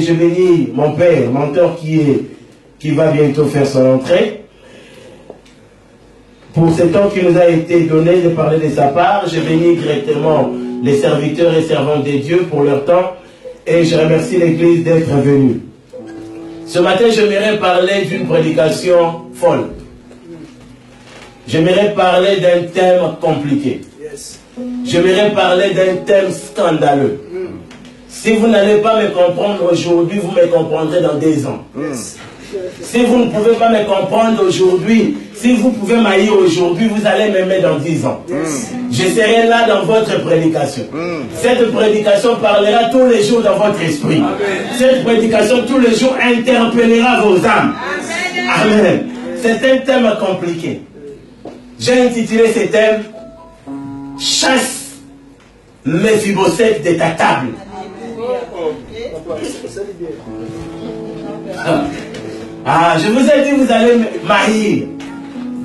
je bénis mon père, mentor qui va bientôt faire son entrée. Pour ce temps qui nous a été donné de parler de sa part, je bénis directement les serviteurs et servantes de Dieu pour leur temps et je remercie l'Église d'être venue. Ce matin, j'aimerais parler d'une prédication folle. J'aimerais parler d'un thème compliqué. J'aimerais parler d'un thème scandaleux. Si vous n'allez pas me comprendre aujourd'hui, vous me comprendrez dans 2 ans. Si vous ne pouvez pas me comprendre aujourd'hui, si vous pouvez m'haïr aujourd'hui, vous allez m'aimer dans 10 ans. Je serai là dans votre prédication. Cette prédication parlera tous les jours dans votre esprit. Cette prédication tous les jours interpellera vos âmes. Amen. C'est un thème compliqué. J'ai intitulé ce thème « Chasse Méphibosheth de ta table ». Je vous ai dit, vous allez m'haïr.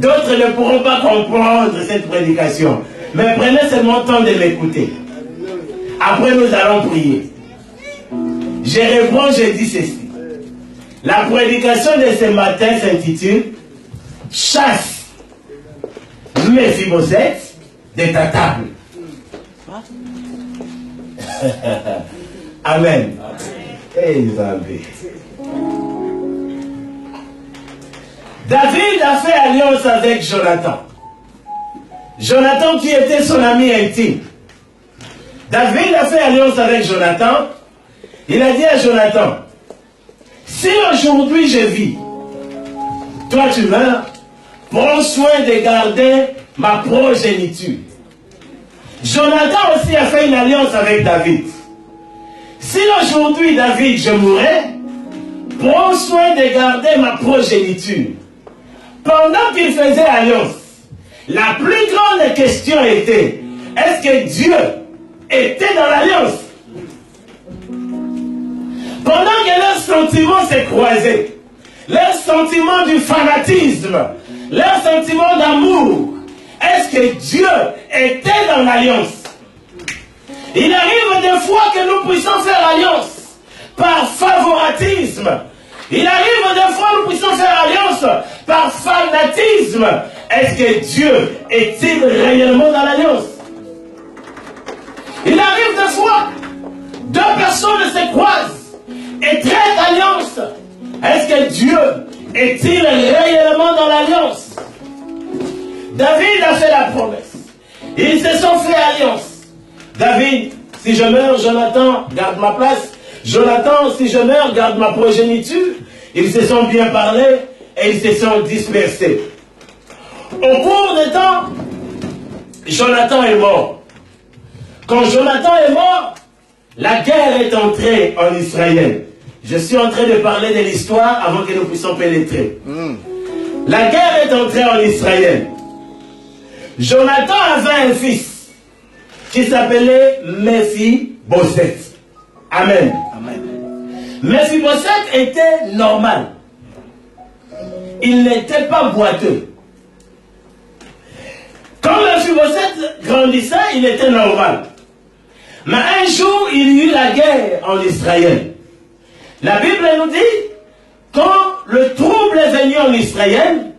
D'autres ne pourront pas comprendre cette prédication. Mais prenez seulement le temps de m'écouter. Après, nous allons prier. Je réponds, je dis ceci. La prédication de ce matin s'intitule « Chasse Méphibosheth de ta table ». Amen. David a fait alliance avec Jonathan. Jonathan qui était son ami intime. David a fait alliance avec Jonathan. Il a dit à Jonathan, si aujourd'hui je vis, toi tu meurs, prends soin de garder ma progéniture. Jonathan aussi a fait une alliance avec David. Si aujourd'hui David je mourrais, prends soin de garder ma progéniture. Pendant qu'il faisait alliance, la plus grande question était, est-ce que Dieu était dans l'alliance? Pendant que leurs sentiments se croisaient, leurs sentiments du fanatisme, leurs sentiments d'amour, est-ce que Dieu était dans l'alliance? Il arrive des fois que nous puissions faire alliance par favoritisme. Il arrive des fois que nous puissions faire alliance par fanatisme. Est-ce que Dieu est-il réellement dans l'alliance? Il arrive des fois, 2 personnes se croisent et traitent alliance. Est-ce que Dieu est-il réellement dans l'alliance? David a fait la promesse. Ils se sont fait alliance. David, si je meurs, Jonathan, garde ma place. Jonathan, si je meurs, garde ma progéniture. Ils se sont bien parlé et ils se sont dispersés. Au cours des temps, Jonathan est mort. Quand Jonathan est mort, la guerre est entrée en Israël. Je suis en train de parler de l'histoire avant que nous puissions pénétrer. La guerre est entrée en Israël. Jonathan avait un fils qui s'appelait Méphibosheth. Amen. Méphibosheth était normal. Il n'était pas boiteux. Quand Méphibosheth grandissait, il était normal. Mais un jour, il y eut la guerre en Israël. La Bible nous dit, quand le trouble est venu en Israël,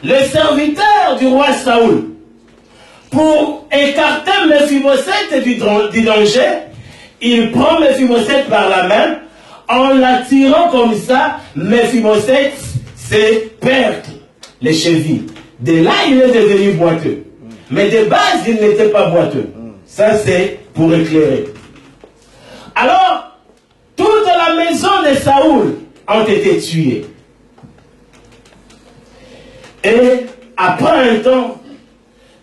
le serviteur du roi Saoul, pour écarter Méphibosheth du danger, il prend Méphibosheth par la main, en l'attirant comme ça, Méphibosheth s'est perdu les chevilles. De là, il est devenu boiteux. Mais de base, il n'était pas boiteux. Ça, c'est pour éclairer. Alors, toute la maison de Saoul ont été tuées. Et après un temps,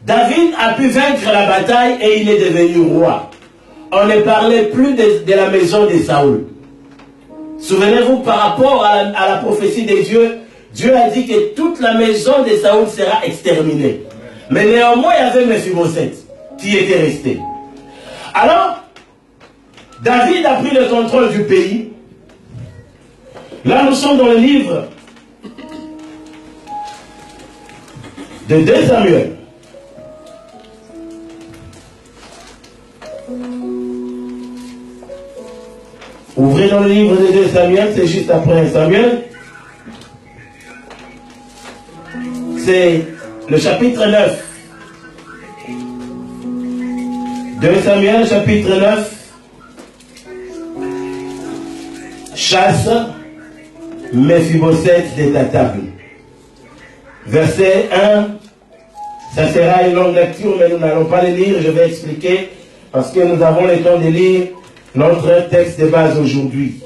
David a pu vaincre la bataille et il est devenu roi. On ne parlait plus de la maison de Saoul. Souvenez-vous, par rapport à la prophétie de Dieu, Dieu a dit que toute la maison de Saoul sera exterminée. Mais néanmoins, il y avait Méphibosheth qui était resté. Alors, David a pris le contrôle du pays. Là, nous sommes dans le livre de 2 Samuel. Ouvrez dans le livre de 2 Samuel, c'est juste après Samuel. C'est le chapitre 9. 2 Samuel, chapitre 9. Chasse Méphibosheth de ta table. Verset 1. Ça sera une longue lecture, mais nous n'allons pas le lire. Je vais expliquer parce que nous avons le temps de lire notre texte de base aujourd'hui.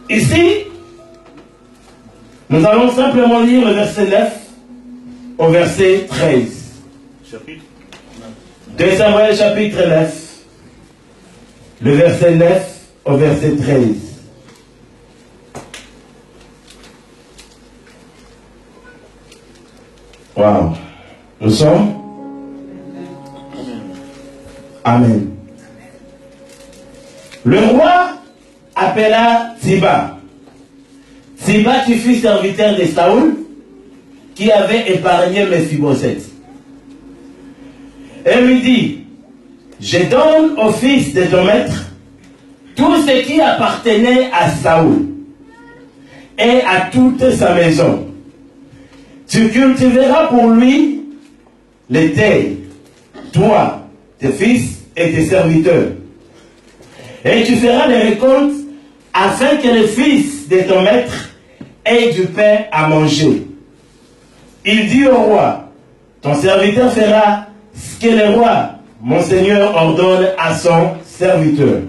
Ici, nous allons simplement lire le verset 9 au verset 13. Chapitre 2 Samuel, chapitre 9. Le verset 9 au verset 13. Wow. Nous sommes? Amen. Le roi appela Ziba. Ziba qui fut serviteur de Saoul, qui avait épargné Méphibosheth. Et lui dit, je donne au fils de ton maître tout ce qui appartenait à Saoul et à toute sa maison. Tu cultiveras pour lui les terres, toi, tes fils et tes serviteurs. Et tu feras des récoltes afin que les fils de ton maître aient du pain à manger. Il dit au roi, ton serviteur fera ce que le roi, mon seigneur, ordonne à son serviteur.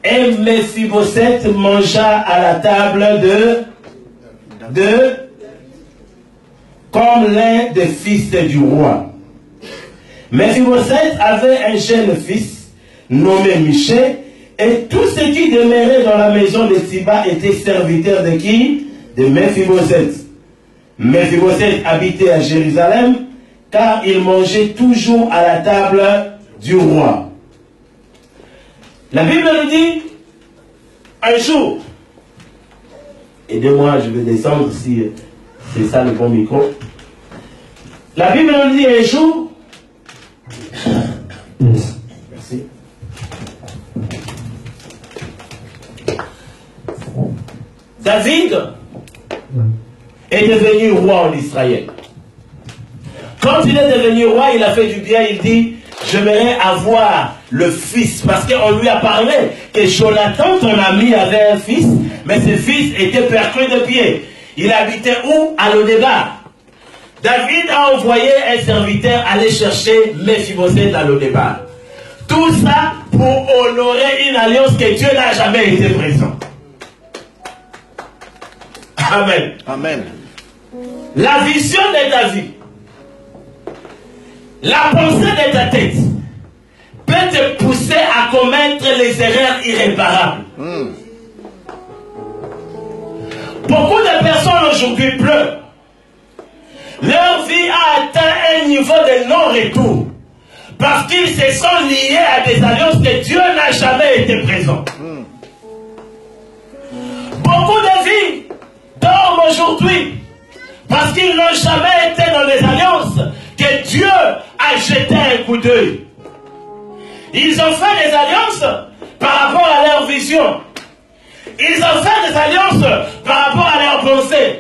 Et Méphibosheth mangea à la table comme l'un des fils du roi. Méphibosheth avait un jeune fils nommé Michée, et tout ce qui demeurait dans la maison de Ziba était serviteur de qui? De Méphibosheth. Méphibosheth habitait à Jérusalem, car il mangeait toujours à la table du roi. La Bible nous dit, un jour, aidez-moi, je vais descendre si c'est ça le bon micro. La Bible nous dit un jour, merci. David est devenu roi en Israël. Quand il est devenu roi, il a fait du bien, il dit, j'aimerais avoir le fils, parce qu'on lui a parlé que Jonathan, ton ami, avait un fils, mais ce fils était perclus de pied. Il habitait où? À Lodébar. David a envoyé un serviteur aller chercher Méphibosheth à Lodébar. Tout ça pour honorer une alliance que Dieu n'a jamais été présent. Amen. Amen. La vision de ta vie, la pensée de ta tête peut te pousser à commettre les erreurs irréparables. Beaucoup de personnes aujourd'hui pleurent. Leur vie a atteint un niveau de non-retour parce qu'ils se sont liés à des alliances que Dieu n'a jamais été présent. Beaucoup de vies dorment aujourd'hui parce qu'ils n'ont jamais été dans des alliances que Dieu a jeté un coup d'œil. Ils ont fait des alliances par rapport à leur vision. Ils ont fait des alliances par rapport à leurs pensées.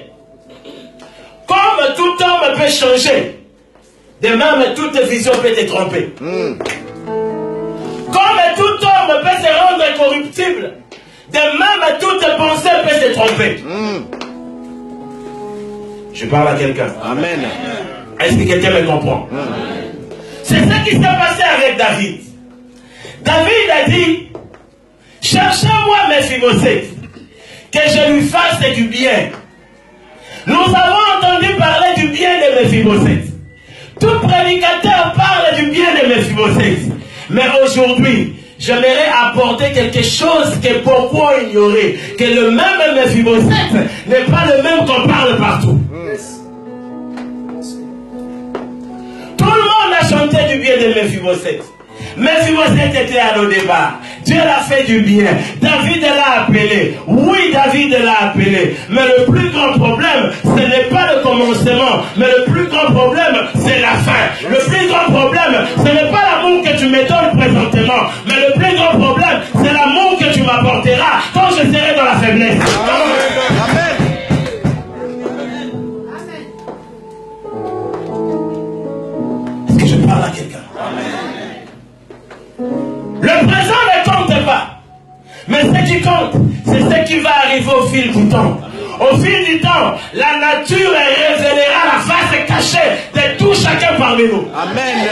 Comme tout homme peut changer, de même toute vision peut te tromper. Comme tout homme peut se rendre incorruptible, de même toute pensée peut se tromper. Je parle à quelqu'un. Amen. Est-ce que quelqu'un me comprend? C'est ce qui s'est passé avec David. David a dit, cherchez-moi Méphibosheth, que je lui fasse du bien. Nous avons entendu parler du bien de Méphibosheth. Tout prédicateur parle du bien de Méphibosheth. Mais aujourd'hui, j'aimerais apporter quelque chose que beaucoup ont ignoré. Que le même Méphibosheth n'est pas le même qu'on parle partout. Tout le monde a chanté du bien de Méphibosheth. Méphibosheth était à Lodébar. Dieu l'a fait du bien. David l'a appelé. Oui, David l'a appelé. Mais le plus grand problème, ce n'est pas le commencement. Mais le plus grand problème, c'est la fin. Le plus grand problème, ce n'est pas l'amour que tu me donnes présentement. Mais le plus grand problème, c'est l'amour pas quand je serai dans la faiblesse. Amen. Est-ce que je parle à quelqu'un? Le présent ne compte pas. Mais ce qui compte, c'est ce qui va arriver au fil du temps. Au fil du temps, la nature révélera la face cachée de tout chacun parmi nous. Amen.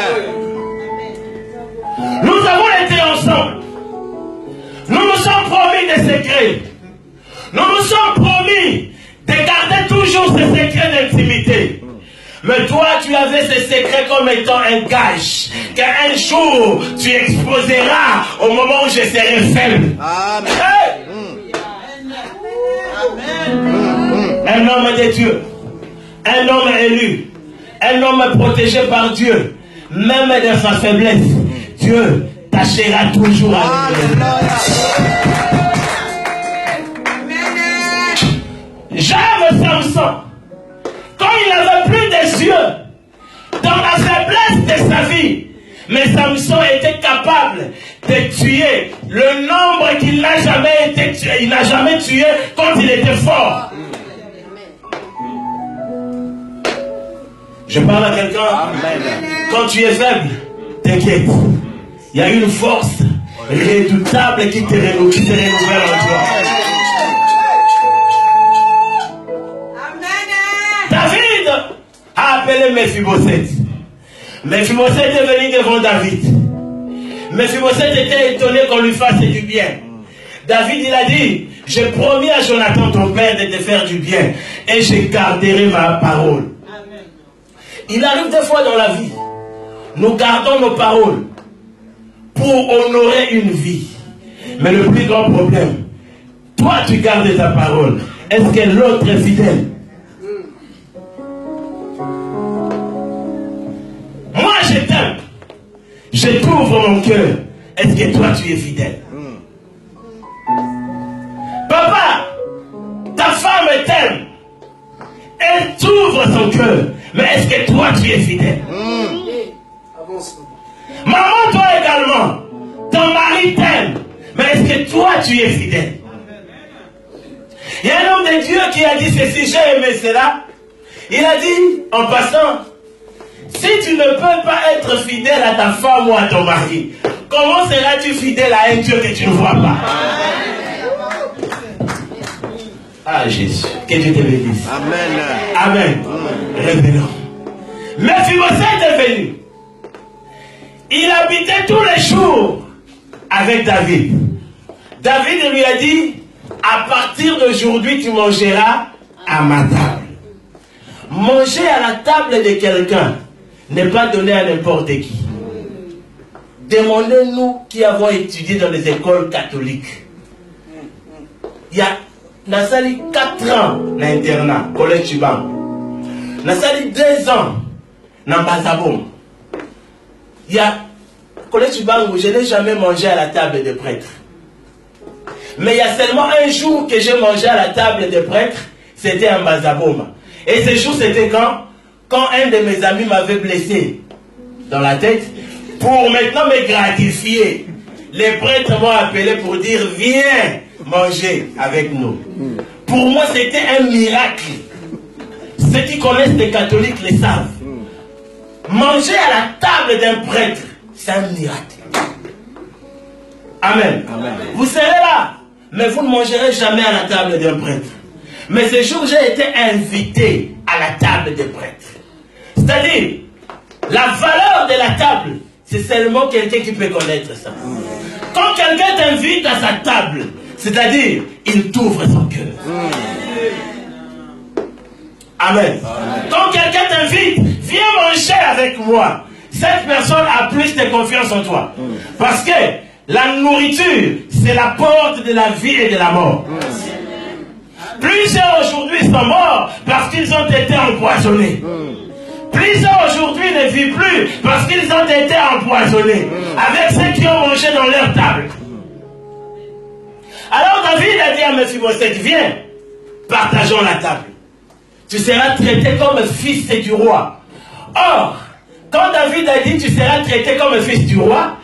Nous avons été ensemble. Nous nous sommes promis des secrets. Nous nous sommes promis de garder toujours ces secrets d'intimité. Mais toi, tu avais ces secrets comme étant un gage. Qu'un jour, tu exposeras au moment où je serai faible. Amen. Hey! Un homme de Dieu, un homme élu, un homme protégé par Dieu, même dans sa faiblesse, Dieu tâchera toujours avec lui. J'aime Samson. Quand il n'avait plus des yeux, dans la faiblesse de sa vie, mais Samson était capable de tuer le nombre qu'il n'a jamais été tué. Il n'a jamais tué quand il était fort. Je parle à quelqu'un. Quand tu es faible, t'inquiète. Il y a une force redoutable qui te renouvelle en toi. David a appelé Mephibosheth. Mephibosheth est venu devant David. Mephibosheth était étonné qu'on lui fasse du bien. David, il a dit, j'ai promis à Jonathan ton père de te faire du bien et je garderai ma parole. Amen. Il arrive des fois dans la vie, nous gardons nos paroles pour honorer une vie. Mais le plus grand problème, toi tu gardes ta parole. Est-ce que l'autre est fidèle? Moi je t'aime. Je t'ouvre mon cœur. Est-ce que toi tu es fidèle? Papa, ta femme t'aime. Elle t'ouvre son cœur. Mais est-ce que toi tu es fidèle? Maman, toi également. Ton mari t'aime. Mais est-ce que toi tu es fidèle? Il y a un homme de Dieu qui a dit ceci, j'ai aimé cela. Il a dit, en passant, si tu ne peux pas être fidèle à ta femme ou à ton mari, comment seras-tu fidèle à un Dieu que tu ne vois pas? Ah Jésus, que Dieu te bénisse. Amen. Amen. Révélons. Mephibosheth est venu. Il habitait tous les jours avec David. David lui a dit, à partir d'aujourd'hui, tu mangeras à ma table. Manger à la table de quelqu'un n'est pas donné à n'importe qui. Demandez-nous qui avons étudié dans les écoles catholiques. Il y a Nasali 4 ans l'internat, collège Chibang. Nasali 2 ans dans Bazabom. Il y a collège Chibang où je n'ai jamais mangé à la table des prêtres. Mais il y a seulement un jour que j'ai mangé à la table des prêtres, c'était en Bazabom. Et ce jour c'était quand un de mes amis m'avait blessé dans la tête, pour maintenant me gratifier. Les prêtres m'ont appelé pour dire viens manger avec nous. Pour moi c'était un miracle. Ceux qui connaissent les catholiques le savent. Manger à la table d'un prêtre, c'est un miracle. Amen. Amen. Vous serez là, mais vous ne mangerez jamais à la table d'un prêtre. Mais ce jour, j'ai été invité à la table des prêtres. C'est-à-dire, la valeur de la table, c'est seulement quelqu'un qui peut connaître ça. Quand quelqu'un t'invite à sa table, c'est-à-dire, il t'ouvre son cœur. Amen. Quand quelqu'un t'invite, viens manger avec moi. Cette personne a plus de confiance en toi. Parce que la nourriture, c'est la porte de la vie et de la mort. Plusieurs aujourd'hui sont morts parce qu'ils ont été empoisonnés. Plusieurs aujourd'hui ne vivent plus parce qu'ils ont été empoisonnés avec ceux qui ont mangé dans leur table. Alors David a dit à Mephibosheth, viens, partageons la table. Tu seras traité comme fils du roi. Or, quand David a dit tu seras traité comme fils du roi,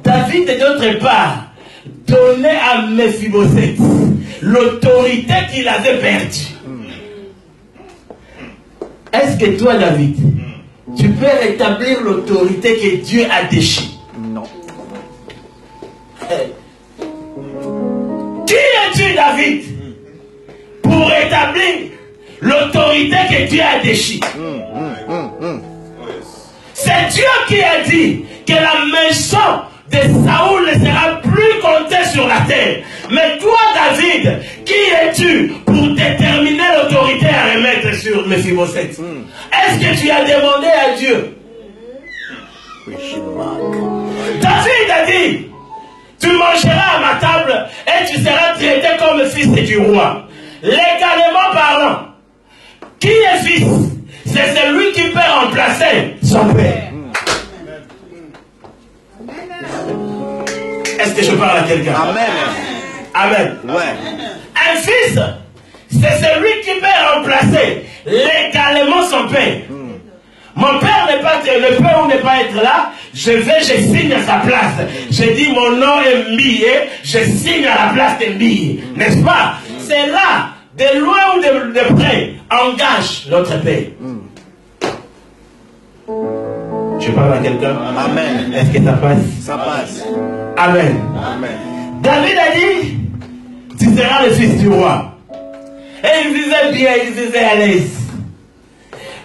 David d'autre part donné à Méphibosheth l'autorité qu'il avait perdue. Est-ce que toi, David, tu peux rétablir l'autorité que Dieu a déchue? Non. Qui es-tu, David, pour rétablir l'autorité que Dieu a déchue? C'est Dieu qui a dit que la maison de Saoul ne sera plus comptée sur la terre. Mais toi, David, qui es-tu pour déterminer l'autorité à remettre sur Méphibosheth? Est-ce que tu as demandé à Dieu? David a dit, tu mangeras à ma table et tu seras traité comme fils du roi. Légalement parlant, qui est fils? C'est celui qui peut remplacer son père. Est-ce que je parle à quelqu'un? Amen. Amen. Ouais. Un fils, c'est celui qui peut remplacer légalement son père. Mon père ne peut ou ne pas être là, je signe à sa place. Je dis mon nom est Mbiye, je signe à la place de Mbiye. N'est-ce pas? C'est là, de loin ou de près, engage notre père. Je parle à quelqu'un? Amen. Est-ce que ça passe? Ça passe. Amen. Amen. David a dit, tu seras le fils du roi. Et il disait bien, il disait à l'aise.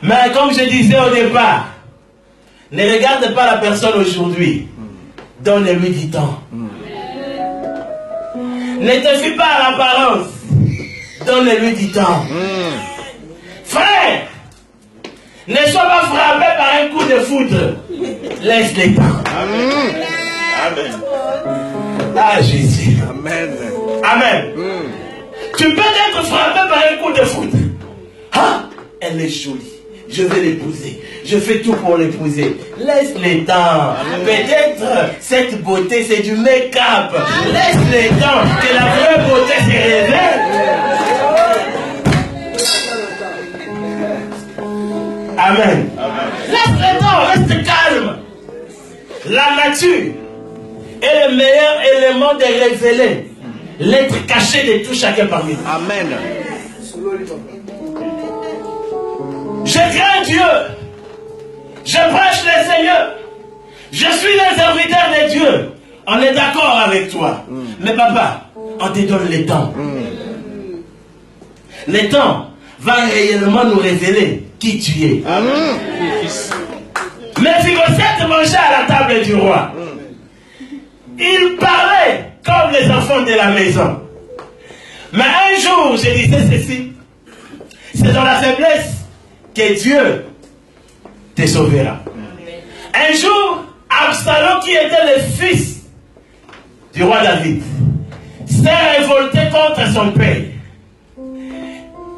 Mais comme je disais au départ, ne regarde pas la personne aujourd'hui. Donne-lui du temps. Ne te fie pas à l'apparence. Donne-lui du temps. Frère, ne sois pas frappé par un coup de foudre. Laisse le temps. Amen. Ah, Jésus. Amen. Amen. Tu peux être frappé par un coup de foudre. Ah, elle est jolie. Je vais l'épouser. Je fais tout pour l'épouser. Laisse le temps. Peut-être cette beauté, c'est du make-up. Laisse le temps que la vraie beauté se révèle. Amen. Laisse le temps, reste calme. La nature est le meilleur élément de révéler l'être caché de tout chacun parmi nous. Amen. Je crains Dieu. Je prêche le Seigneur. Je suis le serviteur de Dieu. On est d'accord avec toi. Mais papa, on te donne le temps. Le temps va réellement nous révéler qui tu es. Méphibosheth mangeait à la table du roi. Il parlait comme les enfants de la maison. Mais un jour, je disais ceci. C'est dans la faiblesse que Dieu te sauvera. Un jour, Absalom, qui était le fils du roi David, s'est révolté contre son père.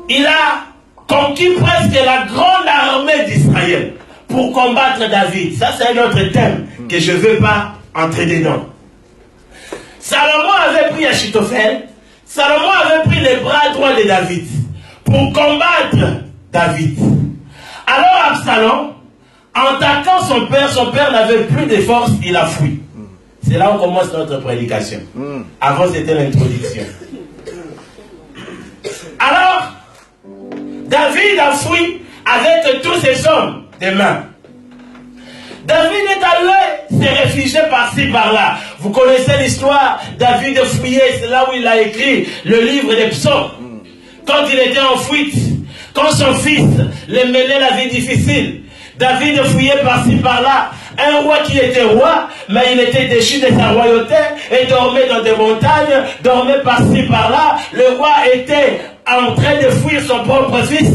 Il a conquis presque la grande armée d'Israël pour combattre David. Ça, c'est un autre thème que je ne veux pas entrer dedans. Salomon avait pris Achitophel. Salomon avait pris les bras droits de David pour combattre David. Alors Absalom, en attaquant son père n'avait plus de force, il a fui. C'est là où commence notre prédication. Avant, c'était l'introduction. Alors, David a fui avec tous ses hommes de main. David est allé se réfugier par-ci, par-là. Vous connaissez l'histoire. David fuyait, c'est là où il a écrit le livre des psaumes. Quand il était en fuite, quand son fils le menait la vie difficile, David fuyait par-ci, par-là. Un roi qui était roi, mais il était déchu de sa royauté et dormait dans des montagnes, dormait par-ci, par-là. Le roi était en train de fuir son propre fils.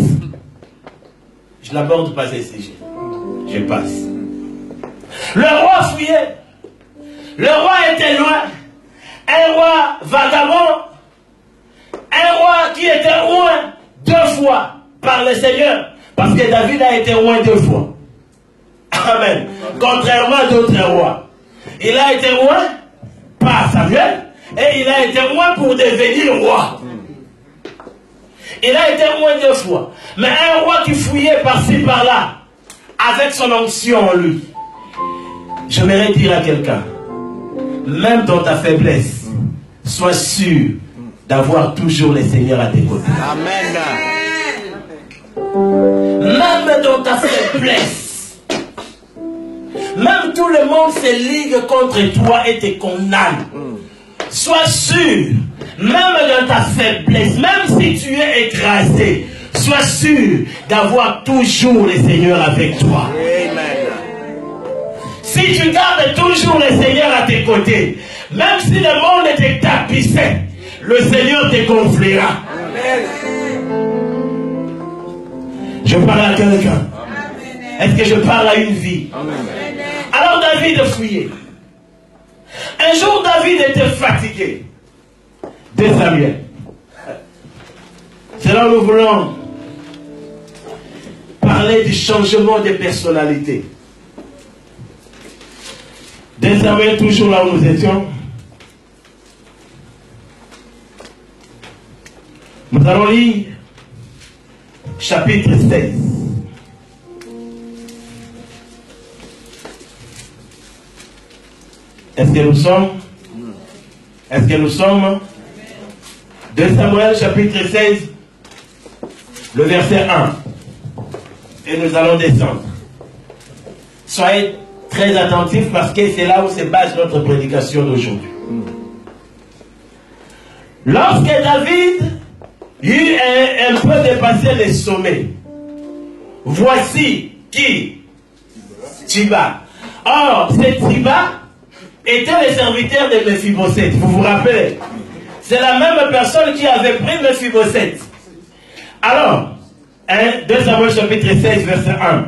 Je n'aborde pas ce sujet. Je passe. Le roi fuyait. Le roi était loin. Un roi vagabond. Un roi qui était loin 2 fois par le Seigneur. Parce que David a été loin 2 fois. Amen. Contrairement à d'autres rois. Il a été loin par Samuel. Et il a été loin pour devenir roi. Il a été loin 2 fois. Mais un roi qui fouillait par-ci par-là, avec son onction en lui. J'aimerais dire à quelqu'un, même dans ta faiblesse, sois sûr d'avoir toujours le Seigneur à tes côtés. Amen. Même dans ta faiblesse, même tout le monde se ligue contre toi et te condamne. Sois sûr, même dans ta faiblesse, même si tu es écrasé, sois sûr d'avoir toujours le Seigneur avec toi. Amen. Si tu gardes toujours le Seigneur à tes côtés, même si le monde te tapissait, le Seigneur te gonflera. Je parle à quelqu'un. Est-ce que je parle à une vie? Amen. Alors David fouillait. Un jour David était fatigué. 2 Samuel. C'est là où nous voulons parler du changement de personnalité. 2 Samuel, toujours là où nous étions. Nous allons lire chapitre 16. Est-ce que nous sommes? Est-ce que nous sommes? 2 Samuel chapitre 16, le verset 1. Et nous allons descendre. Soyez très attentifs parce que c'est là où se base notre prédication d'aujourd'hui. Lorsque David eut un peu dépassé les sommets, voici qui? Tiba. Or, c'est Tiba était le serviteur de Mephibosheth. Vous vous rappelez? C'est la même personne qui avait pris Mephibosheth. Alors, 2 Samuel chapitre 16, verset 1.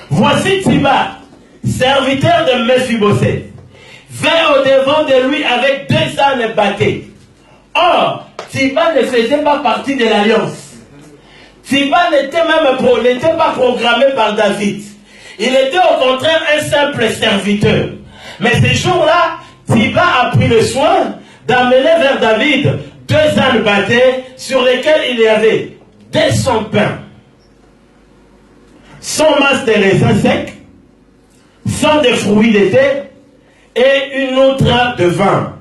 Voici Tiba, serviteur de Mephibosheth, vint au-devant de lui avec 2 ânes battés. Or, Tiba ne faisait pas partie de l'alliance. Tiba n'était pas programmé par David. Il était au contraire un simple serviteur. Mais ce jour-là, Tiba a pris le soin d'amener vers David 2 ânes battés sur lesquels il y avait 200 pains, 100 masses de raisins secs, 100 de fruits d'été et une autre de vin.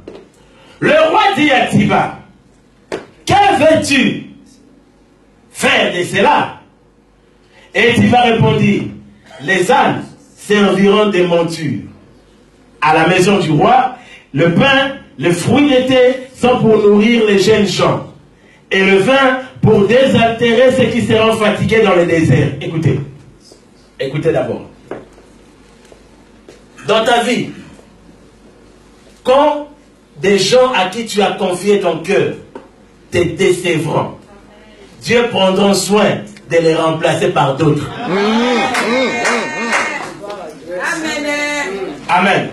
Le roi dit à Tiba, que veux-tu faire de cela? Et Tiba répondit, les ânes serviront de monture. À la maison du roi, le pain, le fruit d'été sont pour nourrir les jeunes gens. Et le vin pour désaltérer ceux qui seront fatigués dans le désert. Écoutez. Écoutez d'abord. Dans ta vie, quand des gens à qui tu as confié ton cœur te décevront, Dieu prendra soin de les remplacer par d'autres. Amen.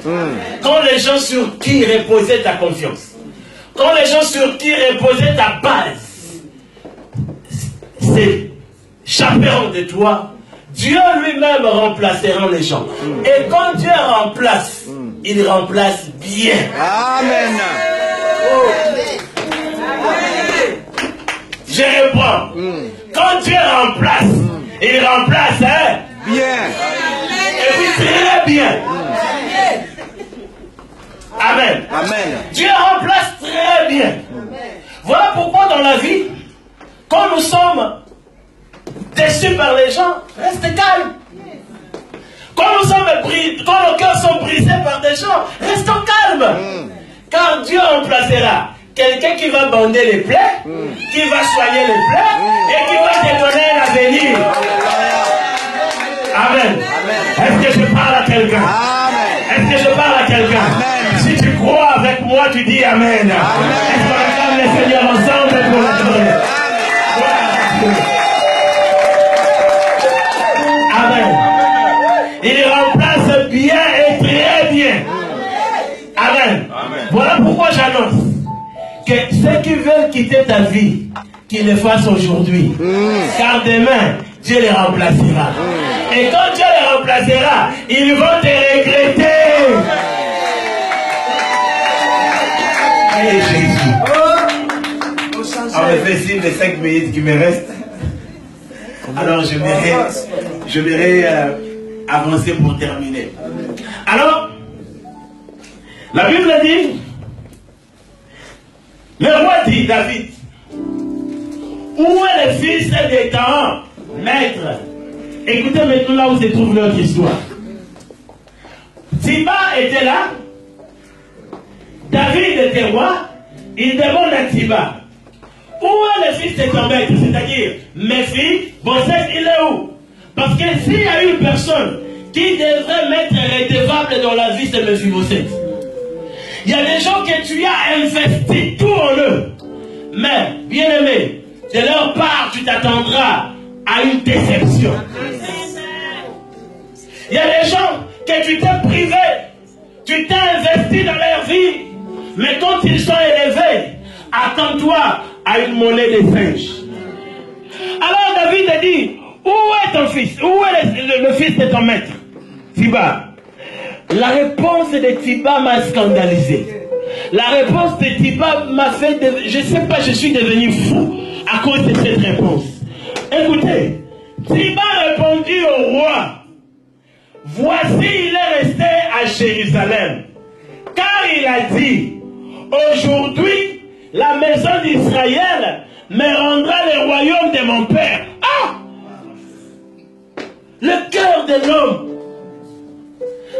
Quand les gens sur qui reposait ta confiance, quand les gens sur qui reposait ta base s'échapperont de toi, Dieu lui-même remplacera les gens. Et quand Dieu remplace, il remplace bien. Amen. Je réponds. Quand Dieu remplace, il remplace bien. Et puis très bien. Amen. Amen. Dieu remplace très bien. Voilà pourquoi dans la vie, quand nous sommes déçus par les gens, reste calme. Quand nos cœurs sont brisés par des gens, restons calmes. Car Dieu remplacera quelqu'un qui va bander les plaies, qui va soigner les plaies et qui va te donner un avenir. Amen. Est-ce que je parle à quelqu'un? Est-ce que je parle à quelqu'un? Si tu crois avec moi, tu dis Amen. Est-ce qu'on acclame le Seigneur ensemble pour l'adorer? Amen. Il remplace bien et très bien. Amen. Voilà pourquoi j'annonce que ceux qui veulent quitter ta vie, qu'ils le fassent aujourd'hui. Car demain, Dieu les remplacera. Et quand Dieu les remplacera, ils vont te regretter. Hey Jésus. On me fait signe les 5 minutes qui me restent. Alors je vais avancer pour terminer. Alors, la Bible dit Le roi dit, David, où est le fils de ton maître? Écoutez maintenant là où se trouve notre histoire. Thiba était là, David était roi, il demande à Thiba, où est le fils de ton maître? C'est-à-dire, Méphibosheth, il est où? Parce que s'il y a une personne qui devrait m'être redevable dans la vie, c'est Méphibosheth. Il y a des gens que tu as investi tout en eux. Mais, bien aimé, de leur part, tu t'attendras à une déception. Il y a des gens que tu t'es privé, tu t'es investi dans leur vie, mais quand ils sont élevés, attends-toi à une monnaie de singe. Alors David a dit, où est ton fils? Où est le fils de ton maître? Thiba. La réponse de Thiba m'a scandalisé. La réponse de Thiba m'a fait, je ne sais pas, je suis devenu fou à cause de cette réponse. Écoutez, Thiba répondit au roi, voici il est resté à Jérusalem, car il a dit, aujourd'hui la maison d'Israël me rendra le royaume de mon père. Ah! Le cœur de l'homme.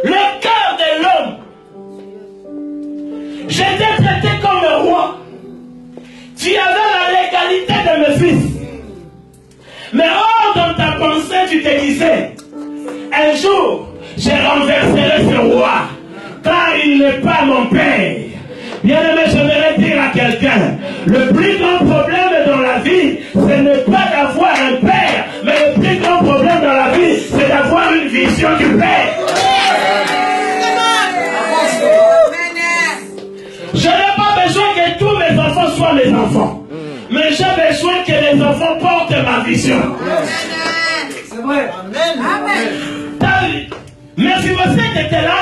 Le cœur de l'homme. J'étais traité comme le roi. Tu avais la légalité de mes fils. Mais hors dans ta pensée, tu te disais, un jour, je renverserai ce roi, car il n'est pas mon père. Bien aimé, je voudrais dire à quelqu'un, le plus grand problème dans la vie, ce n'est pas d'avoir un père, mais le plus grand problème dans la vie, c'est d'avoir une vision du père. Je n'ai pas besoin que tous mes enfants soient mes enfants, mais j'ai besoin que les enfants portent ma vision. C'est vrai. Amen. Méphibosheth était là,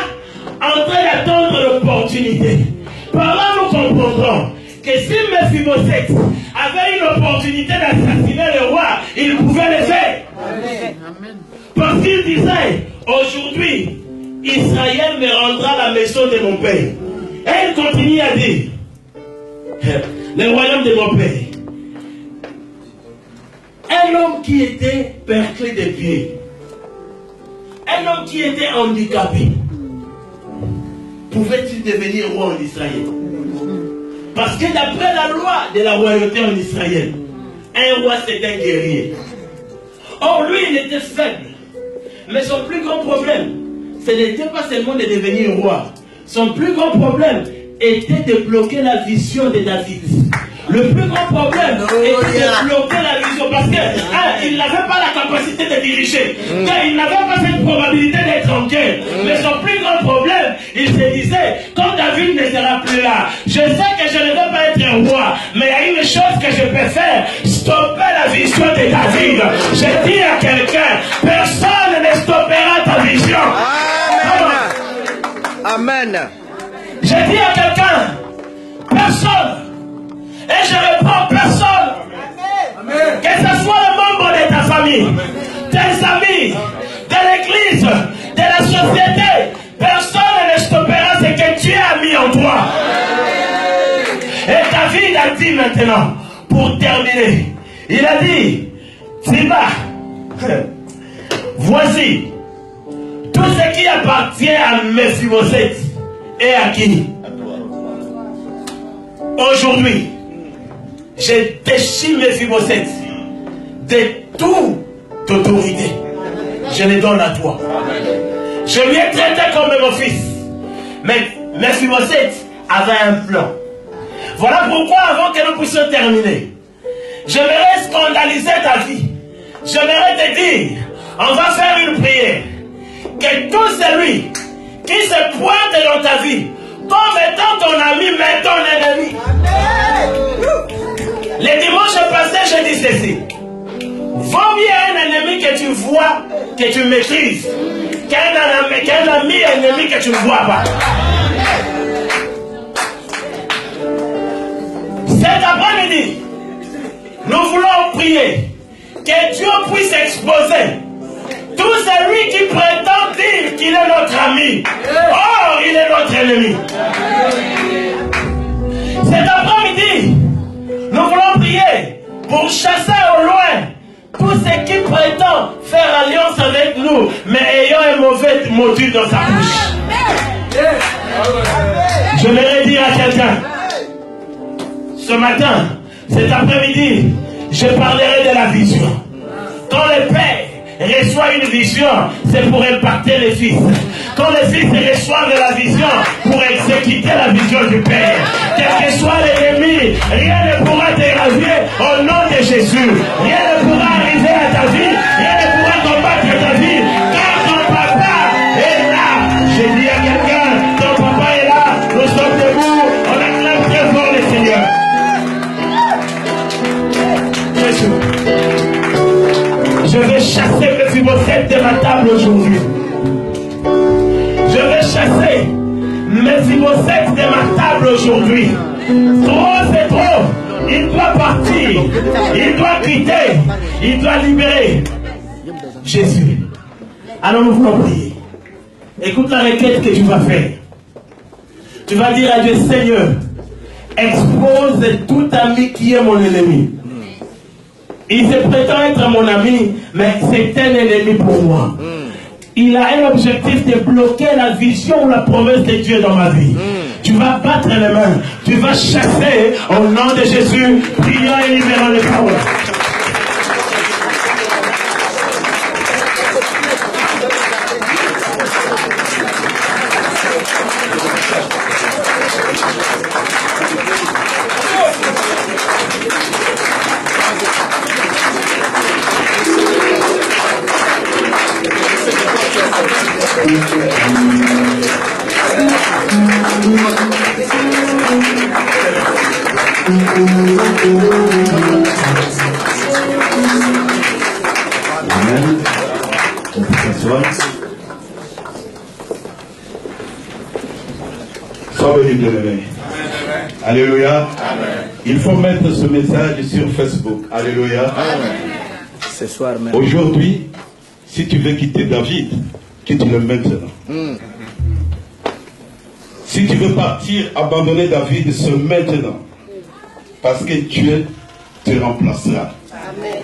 en train d'attendre l'opportunité. Par là, nous comprendrons que si Méphibosheth avait une opportunité d'assassiner le roi, il pouvait le faire. Parce qu'il disait, aujourd'hui, Israël me rendra la maison de mon père. Et il continue à dire, le royaume de mon père. Un homme qui était perclé de pieds, un homme qui était handicapé, pouvait-il devenir roi en Israël? Parce que d'après la loi de la royauté en Israël, un roi c'est un guerrier. Or lui il était faible. Mais son plus grand problème, ce n'était pas seulement de devenir roi. Son plus grand problème était de bloquer la vision de David. Le plus grand problème était de bloquer la vision parce qu'il n'avait pas la capacité de diriger. Il n'avait pas cette probabilité d'être en guerre. Mais son plus grand problème, il se disait, quand David ne sera plus là, je sais que je ne vais pas être roi, mais il y a une chose que je peux faire, stopper la vision de David. Je dis à quelqu'un, personne ne stoppera ta vision. Amen. Amen. Je dis à quelqu'un, personne. Et je reprends personne. Amen. Que ce soit le membre de ta famille, tes amis, de l'église, de la société, personne ne stoppera ce que Dieu a mis en toi. Amen. Et David a dit maintenant, pour terminer, il a dit, Thiba, voici tout ce qui appartient à Méphibosheth et à qui? Aujourd'hui, je déchire Méphibosheth de toute autorité. Je le donne à toi. Je lui ai traité comme mon fils. Mais Méphibosheth avait un plan. Voilà pourquoi, avant que nous puissions terminer, j'aimerais scandaliser ta vie. J'aimerais te dire, on va faire une prière. Que tout celui qui se pointe dans ta vie comme étant ton ami, mais ton ennemi. Le dimanche passé, je dis ceci. Vaut mieux un ennemi que tu vois, que tu maîtrises, qu'un ami ennemi que tu ne vois pas. Cet après-midi, nous voulons prier que Dieu puisse exposer tout celui qui prétend dire qu'il est notre ami. Or, il est notre ennemi. Cet après-midi, pour chasser au loin tout ce qui prétend faire alliance avec nous, mais ayant un mauvais motif dans sa bouche. Je vais dire à quelqu'un, ce matin, cet après-midi, je parlerai de la vision. Quand le Père reçoit une vision, c'est pour impacter les fils. Quand les fils reçoivent la vision, pour exécuter la vision du Père. Quel que soit l'ennemi, rien ne pourra t'éraser au nom de Jésus. Rien ne pourra arriver à ta vie, rien ne pourra combattre ta vie. Car ton papa est là. J'ai dit à quelqu'un, ton papa est là, nous sommes debout, on acclame très fort le Seigneur. Je vais chasser Mephibosheth de ma table aujourd'hui. Je vais chasser Mephibosheth de ma table aujourd'hui. Trop, c'est trop. Il doit partir. Il doit quitter. Il doit libérer Jésus. Alors nous voulons prier. Écoute la requête que tu vas faire. Tu vas dire à Dieu, Seigneur, expose tout ami qui est mon ennemi. Il se prétend être mon ami, mais c'est un ennemi pour moi. Il a un objectif de bloquer la vision ou la promesse de Dieu dans ma vie. Tu vas battre les mains, tu vas chasser au nom de Jésus, priant et libérant les paroles. Amen. On peut s'asseoir. Sois béni, bien-aimé. Alléluia. Amen. Il faut mettre ce message sur Facebook. Alléluia. Amen. Ce soir même. Aujourd'hui, si tu veux quitter David, quitte-le maintenant. Si tu veux partir, abandonner David, c'est maintenant. Parce que Dieu te remplacera. Amen.